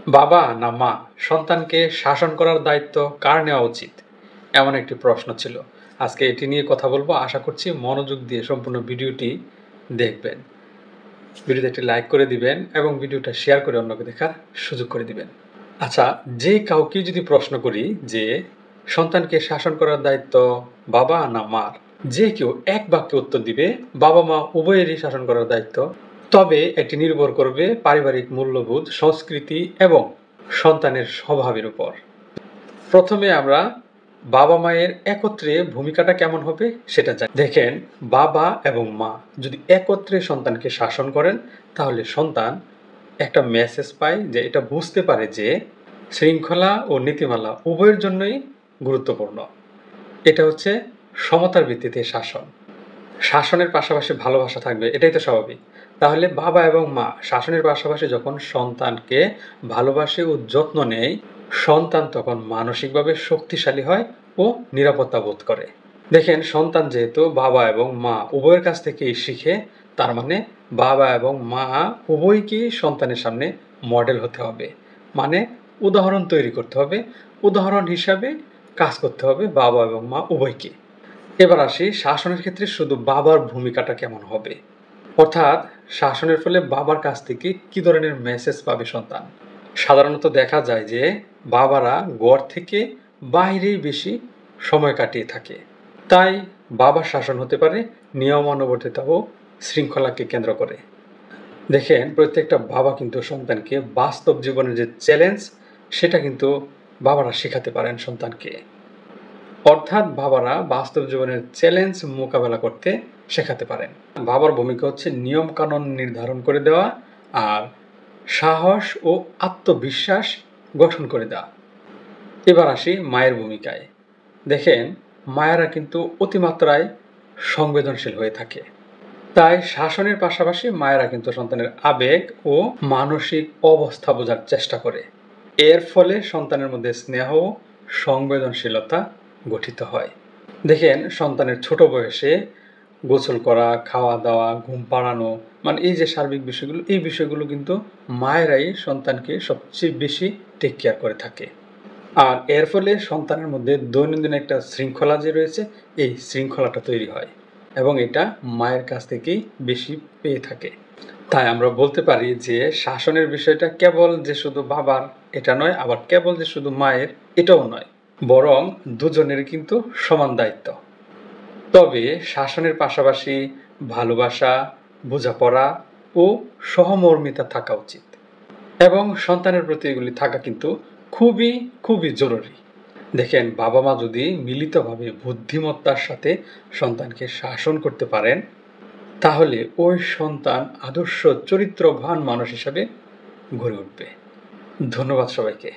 বাবা না মা সন্তানকে শাসন করার দায়িত্ব কার নেওয়া উচিত? এমন একটি প্রশ্ন ছিল। আজকে এটি নিয়ে কথা বলবো। আশা করছি মনোযোগ দিয়ে সম্পূর্ণ ভিডিওটি দেখবেন। ভিডিওতে একটি লাইক করে দিবেন এবং ভিডিওটা শেয়ার করে অন্যকে দেখার সুযোগ করে দিবেন। আচ্ছা, যে কাউকে যদি প্রশ্ন করি যে সন্তানকে শাসন করার দায়িত্ব বাবা না মার, যে কেউ এক বাক্যে উত্তর দিবে বাবা মা উভয়েরই শাসন করার দায়িত্ব। তবে এটি নির্ভর করবে পারিবারিক মূল্যবোধ, সংস্কৃতি এবং সন্তানের স্বভাবের উপর। প্রথমে আমরা বাবা মায়ের একত্রে ভূমিকাটা কেমন হবে সেটা জানি। দেখেন, বাবা এবং মা যদি একত্রে সন্তানকে শাসন করেন তাহলে সন্তান একটা মেসেজ পায়, যে এটা বুঝতে পারে যে শৃঙ্খলা ও নীতিমালা উভয়ের জন্যই গুরুত্বপূর্ণ। এটা হচ্ছে সমতার ভিত্তিতে শাসন। শাসনের পাশাপাশি ভালোবাসা থাকবে, এটাই তো স্বাভাবিক। তাহলে বাবা এবং মা শাসনের পাশাপাশি যখন সন্তানকে ভালোবাসে ও যত্ন নেয়, সন্তান তখন মানসিকভাবে শক্তিশালী হয় ও নিরাপত্তা বোধ করে। দেখেন, সন্তান যেহেতু বাবা এবং মা উভয়ের কাছ থেকেই শিখে, তার মানে বাবা এবং মা উভয়কেই সন্তানের সামনে মডেল হতে হবে, মানে উদাহরণ তৈরি করতে হবে, উদাহরণ হিসাবে কাজ করতে হবে বাবা এবং মা উভয়কে। এবার আসি শাসনের ক্ষেত্রে শুধু বাবার ভূমিকাটা কেমন হবে, অর্থাৎ শাসনের ফলে বাবার কাছ থেকে কি ধরনের মেসেজ পাবে সন্তান। সাধারণত দেখা যায় যে বাবারা ঘর থেকে বাইরেই বেশি সময় কাটিয়ে থাকে, তাই বাবার শাসন হতে পারে নিয়মানুবর্তিতা ও শৃঙ্খলাকে কেন্দ্র করে। দেখেন, প্রত্যেকটা বাবা কিন্তু সন্তানকে বাস্তব জীবনের যে চ্যালেঞ্জ সেটা কিন্তু বাবারা শেখাতে পারেন সন্তানকে, অর্থাৎ বাবারা বাস্তব জীবনের চ্যালেঞ্জ মোকাবেলা করতে শেখাতে পারেন। বাবার ভূমিকা হচ্ছে নিয়ম কানুন নির্ধারণ করে দেওয়া আর সাহস ও আত্মবিশ্বাস গঠন করে দেওয়া। এবার আসি মায়ের ভূমিকায়। দেখেন, মায়েরা কিন্তু অতিমাত্রায় সংবেদনশীল হয়ে থাকে, তাই শাসনের পাশাপাশি মায়েরা কিন্তু সন্তানের আবেগ ও মানসিক অবস্থা বোঝার চেষ্টা করে। এর ফলে সন্তানের মধ্যে স্নেহ ও সংবেদনশীলতা গঠিত হয়। দেখেন, সন্তানের ছোট বয়সে গোসল করা, খাওয়া দাওয়া, ঘুম পাড়ানো, মানে এই যে সার্বিক বিষয়গুলো, এই বিষয়গুলো কিন্তু মায়েরাই সন্তানকে সবচেয়ে বেশি টেক কেয়ার করে থাকে। আর এর ফলে সন্তানের মধ্যে দৈনন্দিন একটা শৃঙ্খলা যে রয়েছে, এই শৃঙ্খলাটা তৈরি হয় এবং এটা মায়ের কাছ থেকেই বেশি পেয়ে থাকে। তাই আমরা বলতে পারি যে শাসনের বিষয়টা কেবল যে শুধু বাবার এটা নয়, আবার কেবল যে শুধু মায়ের এটাও নয়, বরং দুজনের কিন্তু সমান দায়িত্ব। তবে শাসনের পাশাপাশি ভালোবাসা, বোঝাপড়া ও সহমর্মিতা থাকা উচিত এবং সন্তানের প্রতি এগুলি থাকা কিন্তু খুবই খুবই জরুরি। দেখেন, বাবা মা যদি মিলিতভাবে বুদ্ধিমত্তার সাথে সন্তানকে শাসন করতে পারেন তাহলে ওই সন্তান আদর্শ চরিত্রবান মানুষ হিসাবে গড়ে উঠবে। ধন্যবাদ সবাইকে।